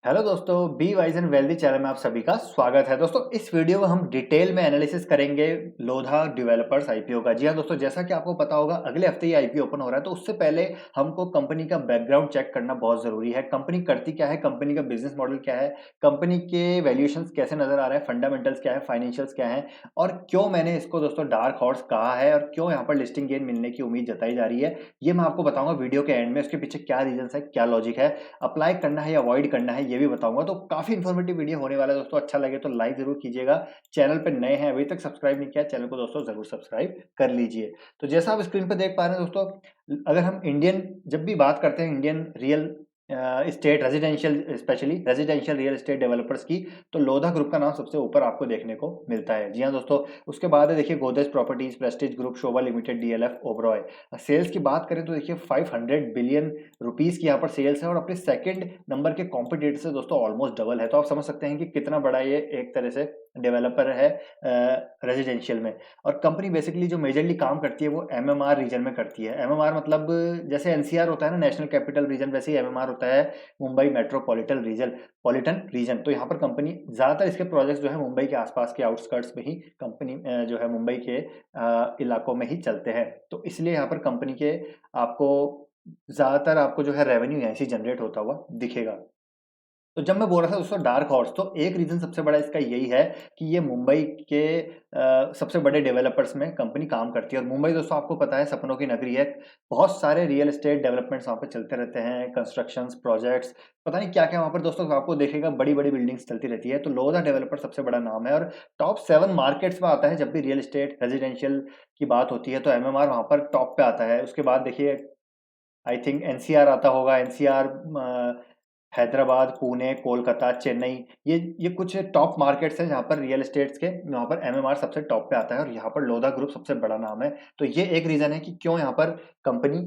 Hello दोस्तों, be wise and wealthy channel में आप सभी का स्वागत है। दोस्तों, इस वीडियो में हम डिटेल में एनालिसिस करेंगे लोधा डेवलपर्स आईपीओ का। जी हाँ दोस्तों, जैसा कि आपको पता होगा अगले हफ्ते ये आईपीओ ओपन हो रहा है, तो उससे पहले हमको कंपनी का बैकग्राउंड चेक करना बहुत जरूरी है। कंपनी करती क्या है, कंपनी का बिजनेस मॉडल क्या है, कंपनी के वैल्यूएशंस कैसे नजर आ रहे हैं, फंडामेंटल्स क्या है, फाइनेंशियल्स क्या है, और क्यों मैंने इसको दोस्तों डार्क हॉर्स कहा है और क्यों यहाँ पर लिस्टिंग गेन मिलने की उम्मीद जताई जा रही है, ये मैं आपको बताऊंगा वीडियो के एंड में। उसके पीछे क्या रीजन है, क्या लॉजिक है, अप्लाई करना है या अवॉइड करना है, ये भी बताऊंगा। तो काफी इन्फॉर्मेटिव वीडियो होने वाला है दोस्तों। अच्छा लगे तो लाइक जरूर कीजिएगा। चैनल पे नए हैं, अभी तक सब्सक्राइब नहीं किया चैनल को दोस्तों, जरूर सब्सक्राइब कर लीजिए। तो जैसा आप स्क्रीन पे देख पा रहे हैं दोस्तों, अगर हम इंडियन जब भी बात करते हैं Indian real estate residential, specially residential real estate developers की, तो लोधा ग्रुप का नाम सबसे ऊपर आपको देखने को मिलता है। जी हाँ दोस्तों, उसके बाद है देखिए गोदरेज प्रॉपर्टीज, प्रेस्टीज ग्रुप, शोभा लिमिटेड, डीएलएफ, ओबरॉय। सेल्स की बात करें तो देखिए 500 बिलियन रुपीस की यहाँ पर सेल्स है और अपने सेकंड नंबर के कॉम्पिटिटर से दोस्तों ऑलमोस्ट डबल है। तो आप समझ सकते हैं कि कितना बड़ा ये एक तरह से डेवलपर है रेजिडेंशियल में। और कंपनी बेसिकली जो मेजरली काम करती है वो एमएमआर रीजन में करती है। एमएमआर मतलब जैसे एनसीआर होता है ना, नेशनल कैपिटल रीजन, वैसे ही एमएमआर होता है मुंबई मेट्रोपॉलिटन रीजन। तो यहाँ पर कंपनी ज्यादातर इसके प्रोजेक्ट्स जो है मुंबई के आसपास के आउटस्कर्ट्स में ही कंपनी जो है मुंबई के इलाकों में ही चलते हैं। तो इसलिए यहाँ पर कंपनी के आपको ज्यादातर आपको जो है रेवेन्यू यहीं से जनरेट होता हुआ दिखेगा। तो जब मैं बोल रहा था दोस्तों डार्क हॉर्स, तो एक रीजन सबसे बड़ा इसका यही है कि ये मुंबई के सबसे बड़े डेवलपर्स में कंपनी काम करती है। और मुंबई दोस्तों आपको पता है सपनों की नगरी है। बहुत सारे रियल एस्टेट डेवलपमेंट्स वहाँ पे चलते रहते हैं, कंस्ट्रक्शंस, प्रोजेक्ट्स, पता नहीं क्या क्या वहाँ पर दोस्तों आपको देखेगा, बड़ी बड़ी बिल्डिंग्स चलती रहती है। तो लोधा डेवलपर सबसे बड़ा नाम है और टॉप 7 मार्केट्स में आता है। जब भी रियल एस्टेट रेजिडेंशियल की बात होती है तो एमएमआर वहाँ पर टॉप पे आता है। उसके बाद देखिए आई थिंक एनसीआर आता होगा। एनसीआर, हैदराबाद, पुणे, कोलकाता, चेन्नई, ये कुछ टॉप मार्केट्स हैं जहाँ पर रियल एस्टेट्स के, यहाँ पर एमएमआर सबसे टॉप पे आता है और यहाँ पर लोधा ग्रुप सबसे बड़ा नाम है। तो ये एक रीजन है कि क्यों यहाँ पर कंपनी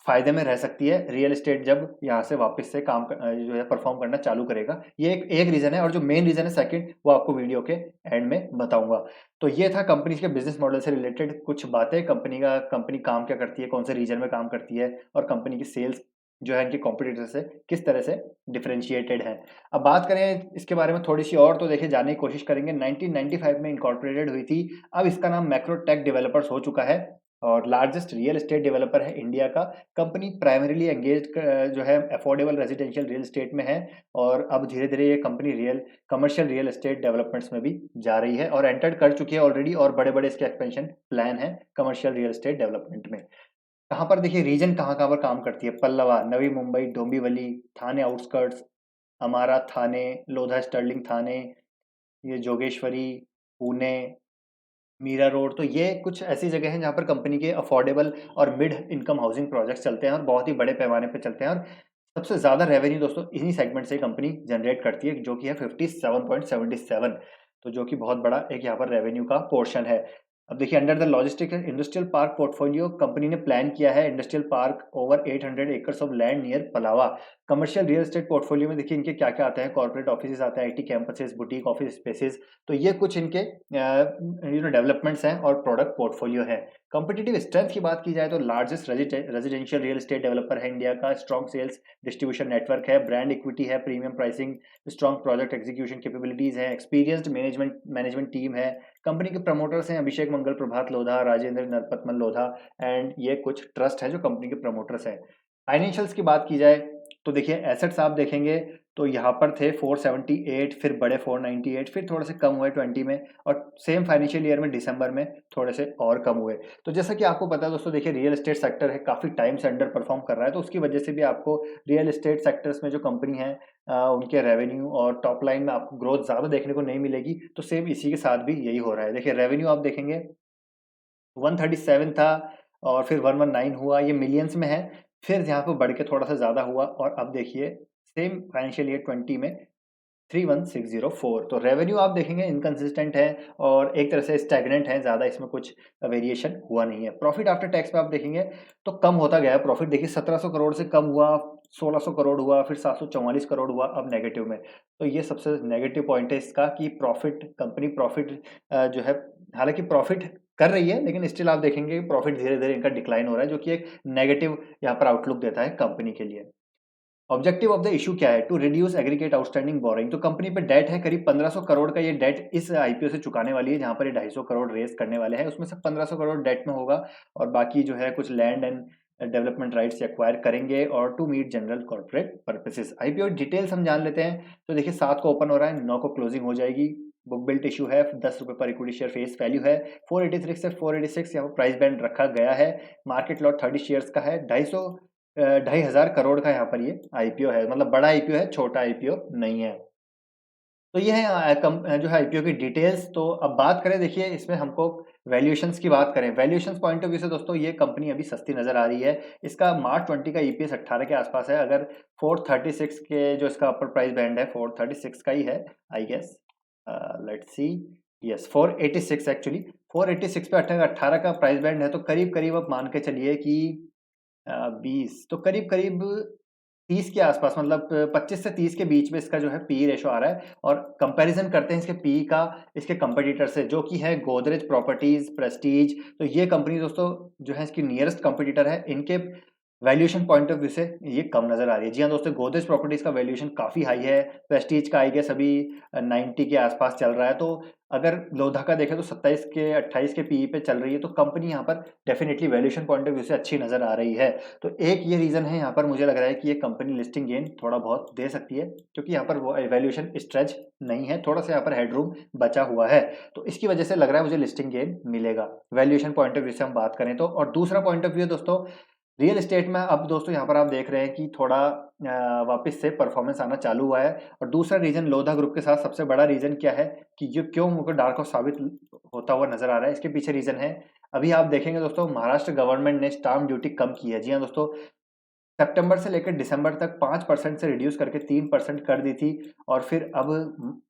फायदे में रह सकती है रियल एस्टेट जब यहाँ से वापस से जो है परफॉर्म करना चालू करेगा। ये एक रीजन है। और जो मेन रीजन है सेकंड, वो आपको वीडियो के एंड में बताऊंगा। तो ये था कंपनी के बिजनेस मॉडल से रिलेटेड कुछ बातें, कंपनी काम क्या करती है, कौन से रीजन में काम करती है, और कंपनी की सेल्स जो है इनके कॉम्पिटिटर से किस तरह से डिफरेंशिएटेड है। अब बात करें इसके बारे में थोड़ी सी और, तो देखिए जानने की कोशिश करेंगे। 1995 में इनकॉर्पोरेटेड हुई थी। अब इसका नाम मैक्रोटेक डेवलपर्स हो चुका है और लार्जेस्ट रियल एस्टेट डेवलपर है इंडिया का। कंपनी प्राइमरीली एंगेज जो है अफोर्डेबल रेजिडेंशियल रियल एस्टेट में है और अब धीरे धीरे ये company commercial real estate developments में भी जा रही है और एंटर कर चुकी है ऑलरेडी, और बड़े बड़े इसके एक्सपेंशन प्लान है कमर्शियल रियल एस्टेट डेवलपमेंट में। कहाँ पर देखिए रीजन कहाँ कहाँ पर काम करती है, पल्लवा, नवी मुंबई, डोंबिवली, थाने आउटस्कर्ट्स, अमारा थाने, लोधा स्टर्लिंग थाने, ये जोगेश्वरी, पुणे, मीरा रोड। तो ये कुछ ऐसी जगह हैं जहाँ पर कंपनी के अफोर्डेबल और मिड इनकम हाउसिंग प्रोजेक्ट्स चलते हैं और बहुत ही बड़े पैमाने पे चलते हैं। और सबसे ज्यादा रेवेन्यू दोस्तों इन्हीं सेगमेंट से कंपनी जनरेट करती है, जो कि है 57.77। तो जो कि बहुत बड़ा एक यहाँ पर रेवेन्यू का पोर्शन है। अब देखिए under the logistic and industrial park portfolio, company ने प्लान किया है industrial park over 800 acres of land near Pallava. Commercial real estate portfolio में देखिए इनके क्या क्या आते हैं, कॉर्पोरेट ऑफिस आते हैं, IT campuses, boutique office spaces. तो ये कुछ इनके डेवलपमेंट्स हैं और प्रोडक्ट पोर्टफोलियो है। कंपिटिटिव स्ट्रेंथ की बात की जाए तो largest residential real estate developer है इंडिया का, स्ट्रॉन्ग सेल्स डिस्ट्रीब्यूशन नेटवर्क है, ब्रांड इक्विटी है, premium pricing, strong project execution capabilities है, एक्सपीरियंस्ड मैनेजमेंट टीम है। कंपनी के प्रमोटर्स हैं अभिषेक मंगल प्रभात लोधा, राजेंद्र नरपतमल लोधा, एंड ये कुछ ट्रस्ट है जो कंपनी के प्रमोटर्स हैं। फाइनेंशियल्स की बात की जाए तो देखिए एसेट्स आप देखेंगे तो यहाँ पर थे 478, फिर बड़े 498, फिर थोड़े से कम हुए 20 में, और सेम फाइनेंशियल ईयर में दिसंबर में थोड़े से और कम हुए। तो जैसा कि आपको पता है दोस्तों, देखिए रियल एस्टेट सेक्टर है काफ़ी टाइम से अंडर परफॉर्म कर रहा है, तो उसकी वजह से भी आपको रियल एस्टेट सेक्टर्स में जो कंपनी है उनके रेवेन्यू और टॉप लाइन में आपको ग्रोथ ज़्यादा देखने को नहीं मिलेगी। तो सेम इसी के साथ भी यही हो रहा है। देखिए रेवेन्यू आप देखेंगे 137 था और फिर 119 हुआ, ये मिलियंस में है। फिर यहाँ पे बढ़ के थोड़ा सा ज़्यादा हुआ और अब देखिए सेम फाइनेंशियल ईयर 20 में 31604। तो रेवेन्यू आप देखेंगे इनकंसिस्टेंट है और एक तरह से स्टैग्नेंट है, ज़्यादा इसमें कुछ वेरिएशन हुआ नहीं है। प्रॉफिट आफ्टर टैक्स पे आप देखेंगे तो कम होता गया है प्रॉफिट। देखिए 1700 करोड़ से कम हुआ, 1600 करोड़ हुआ, फिर 744 करोड़ हुआ, अब नेगेटिव में। तो ये सबसे नेगेटिव पॉइंट है इसका कि कंपनी प्रॉफिट जो है, हालांकि प्रॉफिट कर रही है लेकिन स्टिल आप देखेंगे प्रॉफिट धीरे धीरे इनका डिक्लाइन हो रहा है, जो कि एक नेगेटिव यहाँ पर आउटलुक देता है कंपनी के लिए। ऑब्जेक्टिव ऑफ द इशू क्या है? To reduce aggregate outstanding borrowing. तो कंपनी पे डेट है करीब 1500 करोड़ का, ये डेट इस आईपीओ से चुकाने वाली है, जहां पर ये 250 करोड़ रेस करने वाले हैं। उसमें से 1500 करोड़ डेट में होगा और बाकी जो है कुछ land and development rights acquire करेंगे और to meet general corporate purposes. IPO details हम जान लेते हैं। तो देखिए 7 को ओपन हो रहा है, 9 को क्लोजिंग हो जाएगी। बुक बिल्ट इशू है, 10 रुपए पर इक्विटी शेयर फेस वैल्यू है। 483 से 486 यहाँ पर प्राइस बैंड रखा गया है। मार्केट लॉट 30 शेयर्स का है। 2,500 करोड़ का यहाँ पर ये आईपीओ है, मतलब बड़ा आईपीओ है, छोटा आईपीओ नहीं है। तो ये है जो है आईपीओ की डिटेल्स। तो अब बात करें, देखिए इसमें हमको वैल्यूएशंस की बात करें, वैल्यूएशंस पॉइंट ऑफ व्यू से दोस्तों ये कंपनी अभी सस्ती नजर आ रही है। इसका मार्च 20 का ईपीएस 18 के आसपास है। अगर 436 के जो इसका अपर प्राइस बैंड है 436 का ही है I guess, let's see, yes 486 actually, 486 पे 18 का प्राइस बैंड है। तो करीब करीब आप मान के चलिए कि 20 तो करीब करीब 30 के आसपास, मतलब 25 से 30 के बीच में इसका जो है पी रेशो आ रहा है। और कंपैरिजन करते हैं इसके पी का इसके कंपटीटर से, जो कि है गोदरेज प्रॉपर्टीज प्रेस्टीज। तो ये कंपनी दोस्तों जो है इसकी नियरेस्ट कंपटीटर है। इनके वैल्यूएशन पॉइंट ऑफ व्यू से ये कम नजर आ रही है। जी हाँ दोस्तों, गोदरेज प्रॉपर्टीज का वैल्यूएशन काफी हाई है। प्रेस्टीज का आई गेस अभी 90 के आसपास चल रहा है। तो अगर लोधा का देखें तो 27 के 28 के पीई पे चल रही है। तो कंपनी यहाँ पर definitely valuation point of view से अच्छी नजर आ रही है। तो एक ये रीजन है यहाँ पर, मुझे लग रहा है कि ये कंपनी लिस्टिंग गेन थोड़ा बहुत दे सकती है, क्योंकि यहाँ पर वैल्यूएशन स्ट्रेच नहीं है, थोड़ा सा यहाँ पर हेडरूम बचा हुआ है। तो इसकी वजह से लग रहा है मुझे लिस्टिंग गेन मिलेगा वैल्यूएशन पॉइंट ऑफ व्यू से हम बात करें तो। और दूसरा पॉइंट ऑफ व्यू दोस्तों रियल एस्टेट में, अब दोस्तों यहाँ पर आप देख रहे हैं कि थोड़ा वापस से परफॉर्मेंस आना चालू हुआ है। और दूसरा रीजन लोधा ग्रुप के साथ सबसे बड़ा रीजन क्या है कि ये क्यों मुझको डार्क हॉर्स साबित होता हुआ नजर आ रहा है, इसके पीछे रीजन है, अभी आप देखेंगे दोस्तों महाराष्ट्र गवर्नमेंट ने स्टाम्प ड्यूटी कम की है। जी हाँ दोस्तों, सितंबर से लेकर दिसंबर तक 5% से रिड्यूस करके 3% कर दी थी। और फिर अब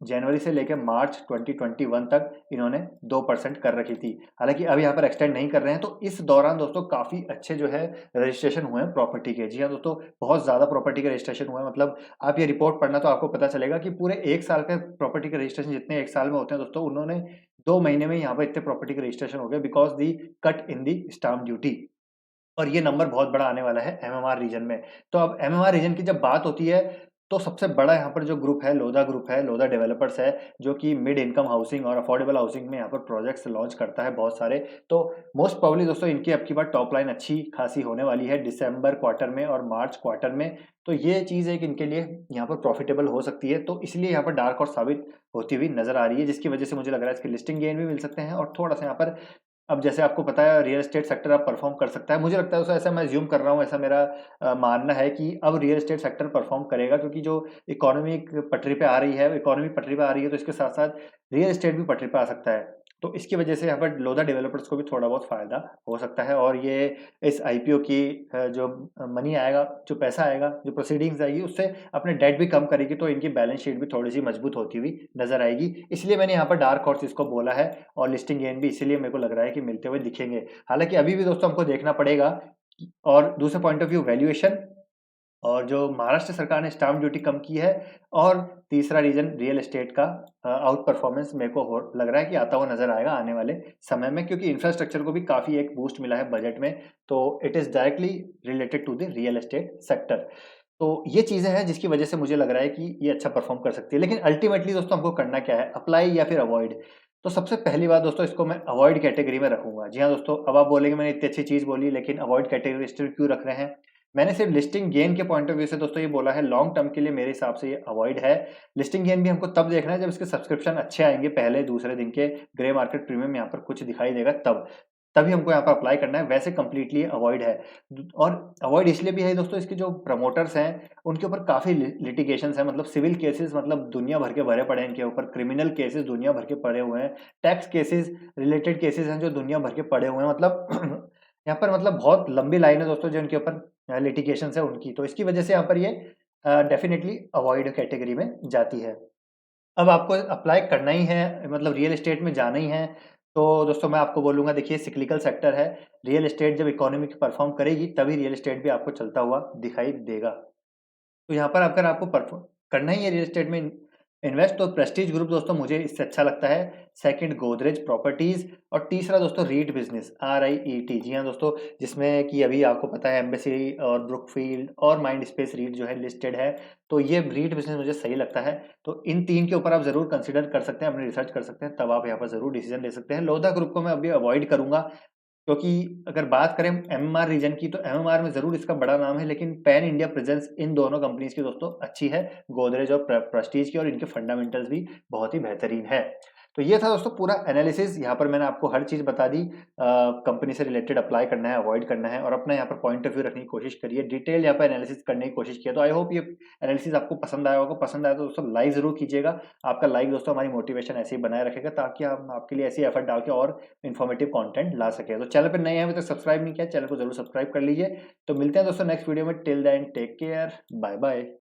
जनवरी से लेकर मार्च 2021 तक इन्होंने 2% कर रखी थी। हालांकि अब यहाँ पर एक्सटेंड नहीं कर रहे हैं। तो इस दौरान दोस्तों काफी अच्छे जो है रजिस्ट्रेशन हुए हैं प्रॉपर्टी के। जी हाँ दोस्तों, बहुत ज्यादा प्रॉपर्टी के रजिस्ट्रेशन हुए हैं। मतलब आप ये रिपोर्ट पढ़ना तो आपको पता चलेगा कि पूरे एक साल के प्रॉपर्टी के रजिस्ट्रेशन जितने एक साल में होते हैं दोस्तों, उन्होंने 2 महीने में यहाँ पर इतने प्रॉपर्टी के रजिस्ट्रेशन हो गए because the cut in the stamp duty. और ये नंबर बहुत बड़ा आने वाला है एमएमआर रीजन में। तो अब एमएमआर रीजन की जब बात होती है तो सबसे बड़ा यहाँ पर जो ग्रुप है लोधा ग्रुप है, लोधा डेवलपर्स है, जो कि मिड इनकम हाउसिंग और अफोर्डेबल हाउसिंग में यहाँ पर प्रोजेक्ट्स लॉन्च करता है बहुत सारे। तो मोस्ट प्रोबेबली दोस्तों इनकी अब की बार टॉप लाइन अच्छी खासी होने वाली है दिसंबर क्वार्टर में और मार्च क्वार्टर में। तो ये चीज़ है कि इनके लिए यहाँ पर प्रॉफिटेबल हो सकती है। तो इसलिए यहाँ पर डार्क और साबित होती हुई नजर आ रही है, जिसकी वजह से मुझे लग रहा है इसके लिस्टिंग गेन भी मिल सकते हैं। और थोड़ा सा यहाँ पर अब जैसे आपको पता है रियल एस्टेट सेक्टर अब परफॉर्म कर सकता है, मुझे लगता है, ऐसा मैं अज्यूम कर रहा हूँ, ऐसा मेरा मानना है कि अब रियल एस्टेट सेक्टर परफॉर्म करेगा, क्योंकि जो इकोनॉमी एक पटरी पे आ रही है, इकोनॉमी पटरी पे आ रही है, तो इसके साथ साथ रियल एस्टेट भी पटरी पे आ सकता है। तो इसकी वजह से यहाँ पर लोधा डेवलपर्स को भी थोड़ा बहुत फायदा हो सकता है। और ये इस आईपीओ की जो मनी आएगा, जो पैसा आएगा, जो प्रोसीडिंग्स आएगी, उससे अपने डेट भी कम करेगी। तो इनकी बैलेंस शीट भी थोड़ी सी मजबूत होती हुई नजर आएगी। इसलिए मैंने यहाँ पर डार्क हॉर्स इसको बोला है। और लिस्टिंग गेन भी इसीलिए मेरे को लग रहा है कि मिलते हुए दिखेंगे। हालांकि अभी भी दोस्तों हमको देखना पड़ेगा। और दूसरे पॉइंट ऑफ व्यू वैल्यूएशन, और जो महाराष्ट्र सरकार ने स्टाम्प ड्यूटी कम की है, और तीसरा रीजन रियल एस्टेट का आउट परफॉर्मेंस मेरे को लग रहा है कि आता हुआ नजर आएगा आने वाले समय में, क्योंकि इंफ्रास्ट्रक्चर को भी काफी एक बूस्ट मिला है बजट में। तो it is directly related to the real estate sector. तो ये चीजें हैं जिसकी वजह से मुझे लग रहा है कि ये अच्छा परफॉर्म कर सकती है। लेकिन अल्टीमेटली दोस्तों हमको करना क्या है, अप्लाई या फिर अवॉइड? तो सबसे पहली बात दोस्तों, इसको मैं अवॉइड कैटेगरी में रखूंगा। जी हाँ दोस्तों, अब आप बोलेंगे मैंने इतनी अच्छी चीज बोली लेकिन अवॉइड कैटेगरी स्टिल क्यों रख रहे हैं? मैंने सिर्फ लिस्टिंग गेन के पॉइंट ऑफ व्यू से दोस्तों ये बोला है, लॉन्ग टर्म के लिए मेरे हिसाब से ये अवॉइड है। लिस्टिंग गेन भी हमको तब देखना है जब इसके सब्सक्रिप्शन अच्छे आएंगे, पहले दूसरे दिन के ग्रे मार्केट प्रीमियम यहाँ पर कुछ दिखाई देगा, तभी हमको यहाँ पर अप्लाई करना है। वैसे कंप्लीटली अवॉइड है। और अवॉइड इसलिए भी है दोस्तों, इसके जो प्रमोटर्स हैं उनके ऊपर काफी लिटिगेशन है, मतलब सिविल केसेस मतलब दुनिया भर के भरे पड़े हैं इनके ऊपर, क्रिमिनल केसेस दुनिया भर के पड़े हुए हैं, टैक्स केसेस रिलेटेड केसेस हैं जो दुनिया भर के पड़े हुए हैं। मतलब यहाँ पर मतलब बहुत लंबी लाइन है दोस्तों जो इनके ऊपर लिटिगेशन है उनकी। तो इसकी वजह से यहाँ पर ये डेफिनेटली अवॉइड कैटेगरी में जाती है। अब आपको अप्लाई करना ही है, मतलब रियल एस्टेट में जाना ही है, तो दोस्तों मैं आपको बोलूँगा, देखिए सिक्लिकल सेक्टर है। रियल एस्टेट जब इकोनॉमी परफॉर्म करेगी तभी रियल एस्टेट भी आपको चलता हुआ दिखाई देगा। तो यहाँ पर अगर आपको परफॉर्म करना ही है रियल एस्टेट में इन्वेस्ट तो प्रेस्टीज ग्रुप दोस्तों मुझे इससे अच्छा लगता है। सेकंड गोदरेज प्रॉपर्टीज और तीसरा दोस्तों रीट बिजनेस RIET। जी हाँ दोस्तों, जिसमें कि अभी आपको पता है एम्बेसी और ब्रुकफील्ड और माइंड स्पेस रीट जो है लिस्टेड है। तो ये रीट बिजनेस मुझे सही लगता है। तो इन तीन के ऊपर आप जरूर कंसिडर कर सकते हैं, अपनी रिसर्च कर सकते हैं, तब आप यहाँ पर जरूर डिसीजन ले सकते हैं। लोधा ग्रुप को मैं अभी अवॉइड करूंगा, क्योंकि अगर बात करें एमएमआर रीजन की तो एमएमआर में जरूर इसका बड़ा नाम है, लेकिन पैन इंडिया प्रेजेंस इन दोनों कंपनीज की दोस्तों अच्छी है, गोदरेज और प्रेस्टीज की, और इनके फंडामेंटल्स भी बहुत ही बेहतरीन है। तो ये था दोस्तों पूरा एनालिसिस। यहाँ पर मैंने आपको हर चीज बता दी, कंपनी से रिलेटेड अप्लाई करना है, अवॉइड करना है, और अपना यहाँ पर पॉइंट ऑफ व्यू रखने की कोशिश करिए, डिटेल यहाँ पर एनालिसिस करने की कोशिश किया। तो आई होप ये एनालिसिस आपको पसंद आया होगा। पसंद आया तो दोस्तों लाइक जरूर कीजिएगा। आपका लाइक दोस्तों हमारी मोटिवेशन ऐसे ही बनाए रखेगा, ताकि हम आपके लिए ऐसी एफर्ट डाल के और इन्फॉर्मेटिव कंटेंट ला सके। तो चैनल पर नए हैं, अभी तक सब्सक्राइब नहीं किया, चैनल को जरूर सब्सक्राइब कर लीजिए। तो मिलते हैं दोस्तों नेक्स्ट वीडियो में। Till then take care, bye bye.